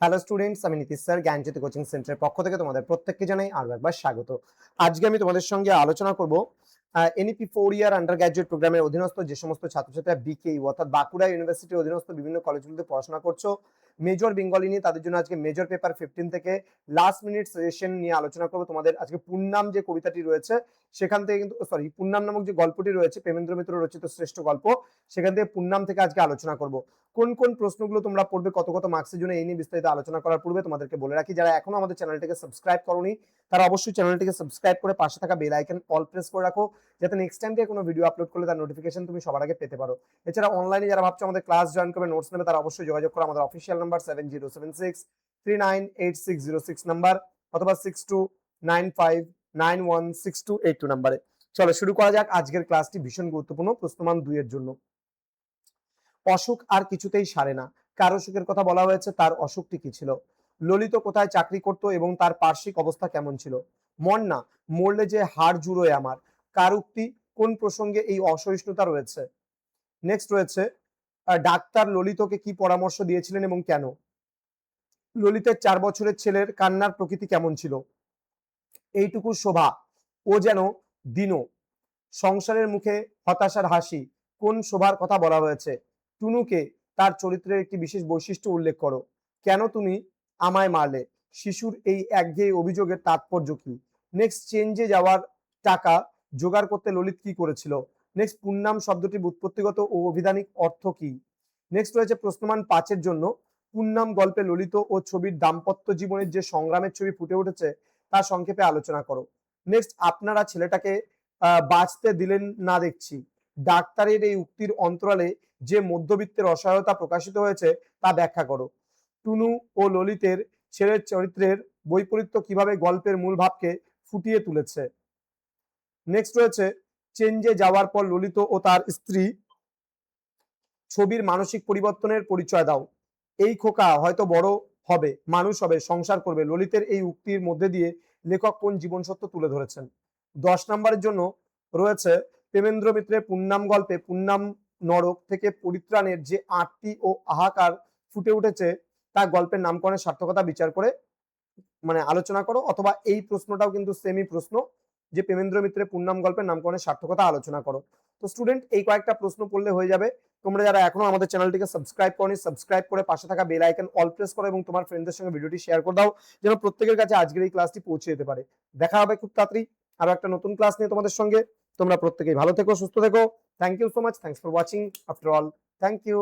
Hello students, আমি Nitish sir জ্ঞানজ্যোতি coaching সেন্টারের পক্ষ থেকে তোমাদের প্রত্যেককে জানাই আরো একবার স্বাগত। আজকে আমি তোমাদের সঙ্গে আলোচনা করব এনইপি 4 ইয়ার আন্ডার গ্র্যাজুয়েট প্রোগ্রামের অধীনস্থ যে সমস্ত ছাত্রছাত্রীরা বিকেইউ অর্থাৎ বাঁকুড়া ইউনিভার্সিটির অধীনস্থ বিভিন্ন কলেজগুলোতে পড়াশোনা করছো মেজর বেঙ্গলি নিয়ে, তাদের জন্য আজকে মেজর পেপার 15 থেকে লাস্ট মিনিট সাজেশন নিয়ে আলোচনা করব। তোমাদের আজকে পুন্নাম যে কবিতাটি রয়েছে সেখান থেকে কিন্তু পুন্নাম নামক যে গল্পটি রয়েছে প্রেমেন্দ্র মিত্র রচিত শ্রেষ্ঠ গল্প, সেখান থেকে পুন্নাম থেকে আজকে আলোচনা করব। কোন কোন প্রশ্নগুলো তোমরা পড়বে, কত কত মার্কসের জন্য, এই নিয়ে বিস্তারিত আলোচনা করার পূর্বে তোমাদেরকে বলে রাখি, যারা এখনো আমাদের চ্যানেলটিকে সাবস্ক্রাইব করোনি তারা অবশ্যই চ্যানেলটিকে সাবস্ক্রাইব করে পাশে থাকা বেল আইকন অল প্রেস করে রাখো, যাতে নেক্সট টাইম থেকে কোনো ভিডিও আপলোড করলে তার নোটিফিকেশন তুমি সবার আগে পেতে পারো। এছাড়া অনলাইনে যারা ভাবছো আমাদের ক্লাস জয়েন করবে, নোটস নেবে, তারা অবশ্যই যোগাযোগ করো আমাদের অফিসিয়াল নাম্বার 7076398606 নাম্বার অথবা 6295916282 নাম্বারে। চলো শুরু করা যাক। আজকের ক্লাসটি ভীষণ গুরুত্বপূর্ণ প্রশ্নমান 2 এর জন্য। অসুখ আর কিছুতেই সারে না, কার অসুখের কথা বলা হয়েছে, তার অসুখটি কি ছিল? ললিত কোথায় চাকরি করত এবং তার পার্শ্বিক অবস্থা কেমন ছিল? মর না, মরলে যে হাড় জুড়োয় আমার, কার উক্তি, কোন প্রসঙ্গে এই অসহিষ্ণুতা রয়েছে? নেক্সট রয়েছে ডাক্তার ললিতকে কি পরামর্শ দিয়েছিলেন এবং কেন? ললিতের 4 বছরের ছেলের কান্নার প্রকৃতি কেমন ছিল? এইটুকু শোভা, ও যেন দিনো, সংসারের মুখে হতাশার হাসি, কোন শোভার কথা বলা হয়েছে? টুনুকে তার চরিত্রের একটি বিশেষ বৈশিষ্ট্য উল্লেখ করো। কেন তুমি আমায় মারলে, শিশুর এই একঘেয়ে অভিযোগের তাৎপর্য কি? নেক্সট চেঞ্জে যাওয়ার টাকা জোগাড় করতে ললিত কি করেছিল? নেক্সট পুন্নাম শব্দটির উৎপত্তিগত ও অভিধানিক অর্থ কি? নেক্সট রয়েছে প্রশ্নমান 5 এর জন্য পুন্নাম গল্পে ললিত ও ছবির দাম্পত্য জীবনের যে সংগ্রামের ছবি ফুটে উঠেছে তা সংক্ষেপে আলোচনা করো। নেক্সট আপনারা ছেলেটাকে বাঁচতে দিলেন না দেখছি, ডাক্তারের এই উক্তির অন্তরালে যে মধ্যবিত্তের অসহায়তা প্রকাশিত হয়েছে তা ব্যাখ্যা করো। টুনু ও ললিতের ছেলের চরিত্রের বৈপরীত্য কিভাবে গল্পের মূল ভাবকে ফুটিয়ে তুলেছে? নেক্সট রয়েছে চেঞ্জে যাওয়ার পর ললিত ও তার স্ত্রী ছবির মানসিক পরিবর্তনের পরিচয় দাও। এই খোকা হয়তো বড় হবে, মানুষ হবে, সংসার করবে, ললিতের এই উক্তির মধ্যে দিয়ে লেখক কোন জীবন সত্য তুলে ধরেছেন? 10 নম্বরের জন্য রয়েছে প্রেমেন্দ্র মিত্রের পুন্নাম গল্পে পুন্নাম নরক থেকে পরিত্রাণের যে আরতি ও হাহাকার ফুটে উঠেছে তা গল্পের নামকরণের সার্থকতা বিচার করে আলোচনা করো। অথবা এই প্রশ্নটাও কিন্তু সেমি প্রশ্ন, যে প্রেমেন্দ্র মিত্রের পুন্নাম গল্পের নামকরণের সার্থকতা আলোচনা করো। তো স্টুডেন্ট, এই কয়েকটা প্রশ্ন পড়লে হয়ে যাবে। তোমরা যারা এখনো আমাদের চ্যানেলটিকে সাবস্ক্রাইব করনি, সাবস্ক্রাইব করে পাশে থাকা বেল আইকন অল প্রেস করো এবং তোমার ফ্রেন্ডদের সঙ্গে ভিডিওটি শেয়ার করে দাও, যেন প্রত্যেকের কাছে আজকের এই ক্লাসটি পৌঁছে যেতে পারে। দেখা হবে খুব তাড়াতাড়ি আরো একটা নতুন ক্লাস নিয়ে তোমাদের সঙ্গে। তোমরা প্রত্যেকেই ভালো থেকো, সুস্থ থেকো। Thank you so much, thanks for watching after all, thank you.